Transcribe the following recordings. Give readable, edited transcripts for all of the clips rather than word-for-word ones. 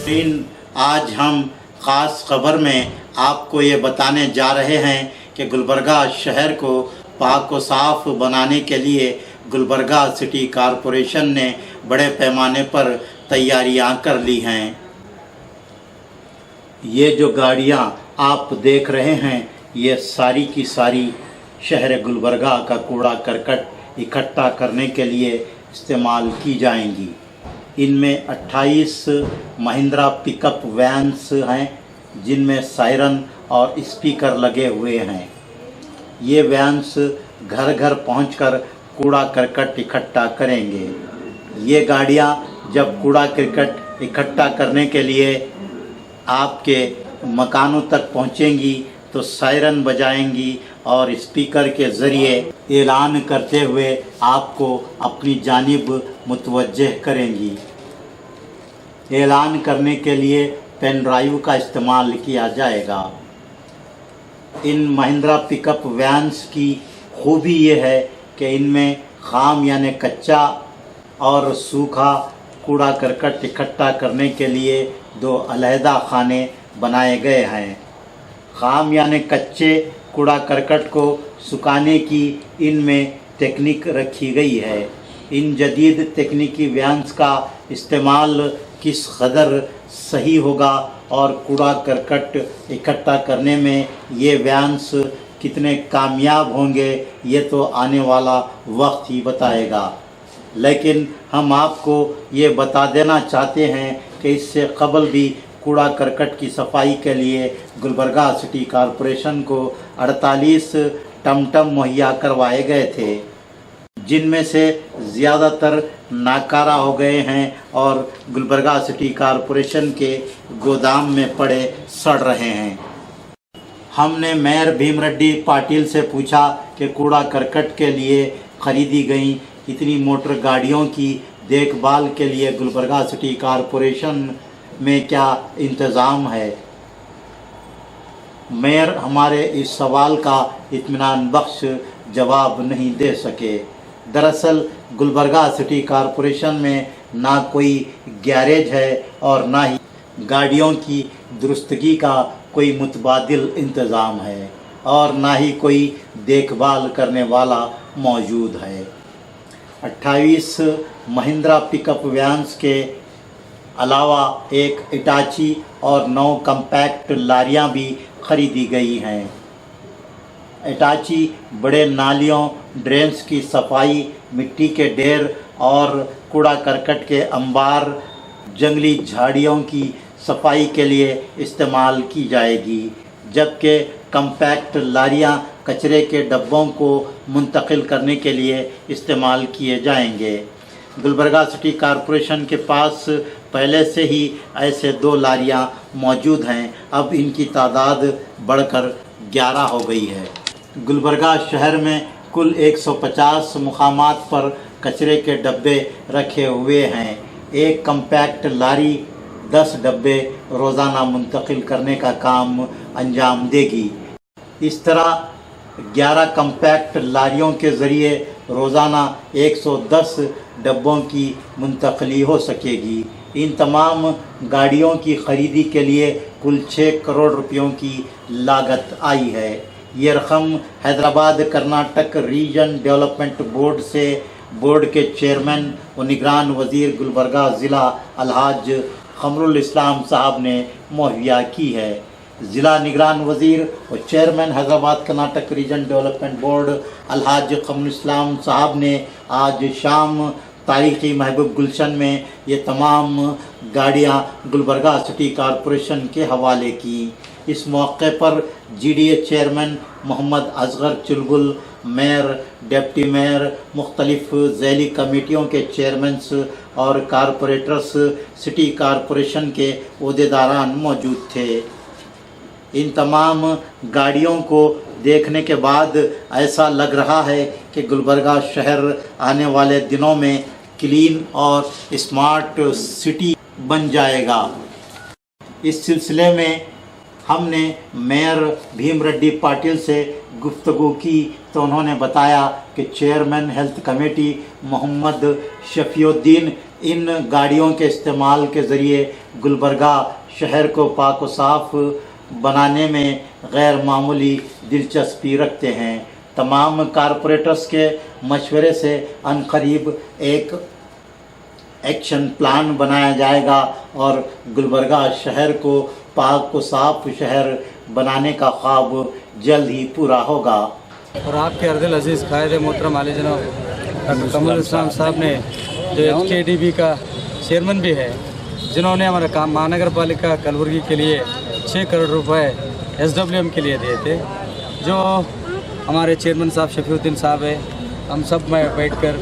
आज हम ख़ास खबर में आपको ये बताने जा रहे हैं कि गुलबर्गा शहर को पाक व साफ़ बनाने के लिए गुलबर्गा सिटी कॉरपोरेशन ने बड़े पैमाने पर तैयारियां कर ली हैं। ये जो गाड़ियां आप देख रहे हैं ये सारी की सारी शहर गुलबर्गा का कूड़ा करकट इकट्ठा करने के लिए इस्तेमाल की जाएंगी। इनमें 28 महिंद्रा पिकअप वैन्स हैं जिनमें सायरन और स्पीकर लगे हुए हैं। ये वैन्स घर घर पहुंचकर कूड़ा करकट इकट्ठा करेंगे। ये गाड़ियां जब कूड़ा करकट इकट्ठा करने के लिए आपके मकानों तक पहुंचेंगी तो सायरन बजाएंगी और स्पीकर के ज़रिए ऐलान करते हुए आपको अपनी जानिब मुतवज्जह करेंगी। ऐलान करने के लिए पेन ड्राइव का इस्तेमाल किया जाएगा। इन महिंद्रा पिकअप वैन्स की खूबी ये है कि इनमें खाम यानी कच्चा और सूखा कूड़ा करकट इकट्ठा करने के लिए 2 अलहदा खाने बनाए गए हैं। खाम यानी कच्चे कूड़ा करकट को सुखाने की इनमें टेक्निक रखी गई है। इन जदीद तकनीकी वैन्स का इस्तेमाल किस कदर सही होगा और कूड़ा करकट इकट्ठा करने में ये वैन्स कितने कामयाब होंगे ये तो आने वाला वक्त ही बताएगा। लेकिन हम आपको ये बता देना चाहते हैं कि इससे कबल भी कूड़ा करकट की सफाई के लिए गुलबर्गा सिटी कॉरपोरेशन को 48 टमटम मुहैया करवाए गए थे, जिनमें से ज़्यादातर नाकारा हो गए हैं और गुलबर्गा सिटी कॉरपोरेशन के गोदाम में पड़े सड़ रहे हैं। हमने मेयर भीमरेड्डी पाटिल से पूछा कि कूड़ा करकट के लिए ख़रीदी गई इतनी मोटर गाड़ियों की देखभाल के लिए गुलबर्गा सिटी कॉरपोरेशन में क्या इंतज़ाम है। मेयर हमारे इस सवाल का इत्मीनान बख्श जवाब नहीं दे सके। दरअसल गुलबर्गा सिटी कॉरपोरेशन में ना कोई गैरेज है और ना ही गाड़ियों की दुरुस्तगी का कोई मुतबादिल इंतज़ाम है और ना ही कोई देखभाल करने वाला मौजूद है। 28 महिंद्रा पिकअप वैन्स के अलावा एक इटाची और 9 कम्पैक्ट लारियां भी खरीदी गई हैं। इटाची बड़े नालियों ड्रेन्स की सफाई, मिट्टी के ढेर और कूड़ा करकट के अंबार, जंगली झाड़ियों की सफाई के लिए इस्तेमाल की जाएगी, जबकि कम्पैक्ट लारियां कचरे के डब्बों को मुंतकिल करने के लिए इस्तेमाल किए जाएंगे। गुलबर्गा सिटी कॉरपोरेशन के पास पहले से ही ऐसे 2 लारियां मौजूद हैं। अब इनकी तादाद बढ़कर 11 हो गई है। गुलबर्गा शहर में कुल 150 मुकामात पर कचरे के डब्बे रखे हुए हैं। एक कम्पैक्ट लारी 10 डब्बे रोज़ाना मुंतकिल करने का काम अंजाम देगी। इस तरह 11 कम्पैक्ट लारियों के ज़रिए रोज़ाना 110 डब्बों की मुंतकली हो सकेगी। इन तमाम गाड़ियों की ख़रीदी के लिए कुल 6 करोड़ रुपयों की लागत आई है। ये रकम Hyderabad Karnataka region development board से बोर्ड के चेयरमैन व निगरान वज़ीर गुलबर्गा ज़िला अलहाज खमरुल इस्लाम साहब ने मुहैया की है। ज़िला निगरान वज़ीर और chairman Hyderabad Karnataka region development board अलहाज खमरुल इस्लाम साहब ने आज शाम तारीख़ी महबूब गुलशन में ये तमाम गाड़ियाँ गुलबर्गा सिटी कॉरपोरेशन के हवाले की। इस मौके पर GDA चेयरमैन मोहम्मद असगर चुलबुल, मेयर, डिप्टी मेयर, मुख्तलिफ ज़ैली कमेटियों के चेयरमैन्स और कारपोरेटर्स सिटी कॉरपोरेशन के ओहदेदारान मौजूद थे। इन तमाम गाड़ियों को देखने के बाद ऐसा लग रहा है कि गुलबर्गा शहर आने वाले दिनों में क्लीन और स्मार्ट सिटी बन जाएगा। इस सिलसिले में हमने मेयर भीमरेड्डी पाटिल से गुफ्तगू की तो उन्होंने बताया कि chairman health committee Mohammed Shafiuddin इन गाड़ियों के इस्तेमाल के ज़रिए गुलबर्गा शहर को पाक व साफ बनाने में गैर मामूली दिलचस्पी रखते हैं। तमाम कारपोरेटर्स के मशवरे से अनकरीब एक एक्शन प्लान बनाया जाएगा और गुलबर्गा शहर को पाक व साफ शहर बनाने का ख्वाब जल्द ही पूरा होगा। और आपके अर्दिल अजीज़ कायद मोहतरम आले जनाब डॉक्टर कमरुल इस्लाम साहब ने जो HKDB का चेयरमैन भी है, जिन्होंने हमारा काम महानगर पालिका कलबुर्गी के लिए 6 करोड़ रुपए SWM के लिए दिए थे, जो हमारे चेयरमैन साहब शफीउद्दीन साहब है, हम सब में बैठकर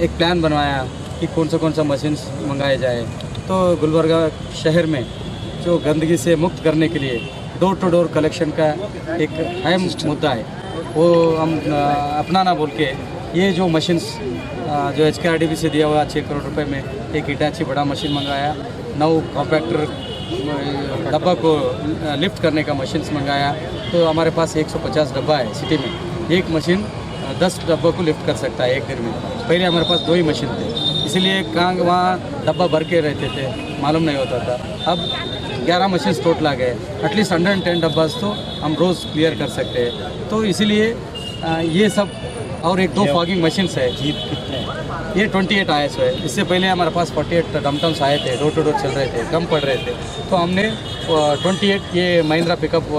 एक प्लान बनवाया कि कौन सा मशीन्स मंगाए जाए। तो गुलबर्गा शहर में जो गंदगी से मुक्त करने के लिए डोर टू डोर कलेक्शन का एक अहम मुद्दा है, वो हम अपना ना बोल के ये जो मशीन्स जो HKRDB से दिया हुआ 6 करोड़ रुपए में एक हिटाची बड़ा मशीन मंगाया, 9 कॉम्पैक्टर डब्बा को लिफ्ट करने का मशीन्स मंगाया। तो हमारे पास 150 डब्बा है सिटी में, एक मशीन 10 डब्बों को लिफ्ट कर सकता है एक दिन में। पहले हमारे पास 2 ही मशीन थे, इसलिए कहाँ वहाँ डब्बा भर के रहते थे, मालूम नहीं होता था। अब 11 मशीन टोटल आ गए, एटलीस्ट 110 डब्बा तो हम रोज़ क्लियर कर सकते हैं। तो इसीलिए ये सब और एक 2 फॉगिंग मशीन्स है। जीप कितने हैं? ये 28 आए सो है। इससे पहले हमारे पास 48 टमटम्स आए थे, डोर टू डोर चल रहे थे, कम पड़ रहे थे, तो हमने 28 ये महिंद्रा पिकअप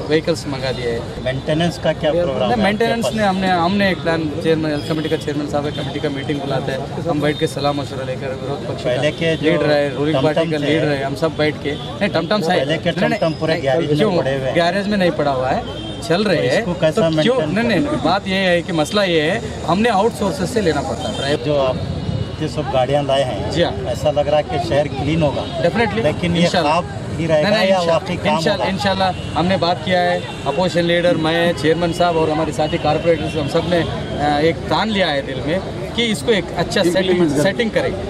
व्हीकल्स मंगा दिए हैं। मेंटेनेंस का क्या प्रोग्राम है? मेंटेनेंस ने हमने एक प्लान चेयरमैन कमेटी का चेयरमैन साहब कमेटी का मीटिंग बुलाते हैं, हम बैठ के सलाह मशवरा लेकर विरोध पक्ष पहले के का लीडर है, रूलिंग पार्टी का लीडर है, हम सब बैठ के नहीं टमटम्स है, पहले के टमटम पूरे गैरेज में नहीं पड़ा हुआ है, चल रहे हैं। तो क्यों नहीं, बात ये है कि मसला ये है हमने आउटसोर्सेस से लेना पड़ता है। जो आप ये सब गाड़ियाँ लाए हैं, जी हाँ, ऐसा लग रहा है कि शहर क्लीन होगा डेफिनेटली, लेकिन ये ख्वाब ही रहेगा या वाकई काम होगा? इंशाल्लाह हमने बात किया है, अपोजिशन लीडर, मैं, चेयरमैन साहब और हमारे साथी कारपोरेटर्स, हम सब ने एक प्लान लिया है दिल में कि इसको एक अच्छा सेटिंग करेंगे।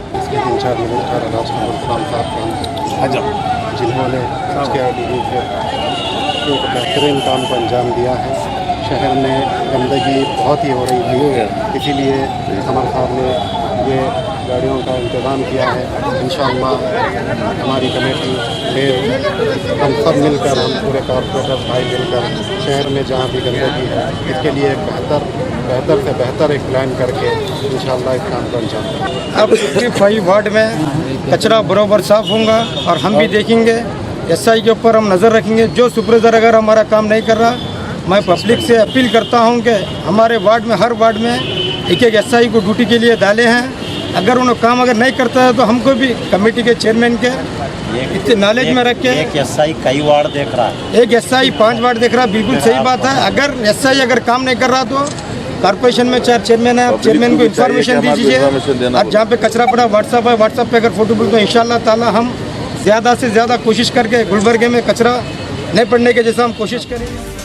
जिन्होंने HKRDB के एक बेहतरीन काम को अंजाम दिया है। शहर में गंदगी बहुत ही हो रही है, इसीलिए कमर साहब ने ये गाड़ियों का इंतज़ाम किया है। इंशाअल्लाह हमारी कमेटी फिर हम सब मिलकर, हम पूरे कारपोरेटर भाई मिलकर शहर में जहाँ भी गंदगी है इसके लिए एक बेहतर से बेहतर एक प्लान करके इंशाअल्लाह इस काम को अंजाम देंगे। अब 55 वार्ड में कचरा बराबर साफ़ होगा और हम भी देखेंगे, SI के ऊपर हम नज़र रखेंगे। जो सुपरवाइज़र अगर हमारा काम नहीं कर रहा, मैं पब्लिक से अपील करता हूं कि हमारे वार्ड में हर वार्ड में एक SI को ड्यूटी के लिए डाले हैं। अगर उन्हें काम अगर नहीं करता है तो हमको भी कमेटी के चेयरमैन के इतने नॉलेज में रख के। एक SI कई वार्ड देख रहा है, एक SI 5 वार्ड देख रहा है, बिल्कुल सही बात है। अगर SI अगर काम नहीं कर रहा तो कॉर्पोरेशन में 4 चेयरमैन है, चेयरमैन को इन्फॉर्मेशन दीजिए। और जहाँ पे कचरा पड़ा व्हाट्सअप है, व्हाट्सअप पे अगर फोटो तो इंशाअल्लाह ताला हम ज़्यादा से ज़्यादा कोशिश करके गुलबर्गे में कचरा नहीं पड़ने के जैसा हम कोशिश करेंगे।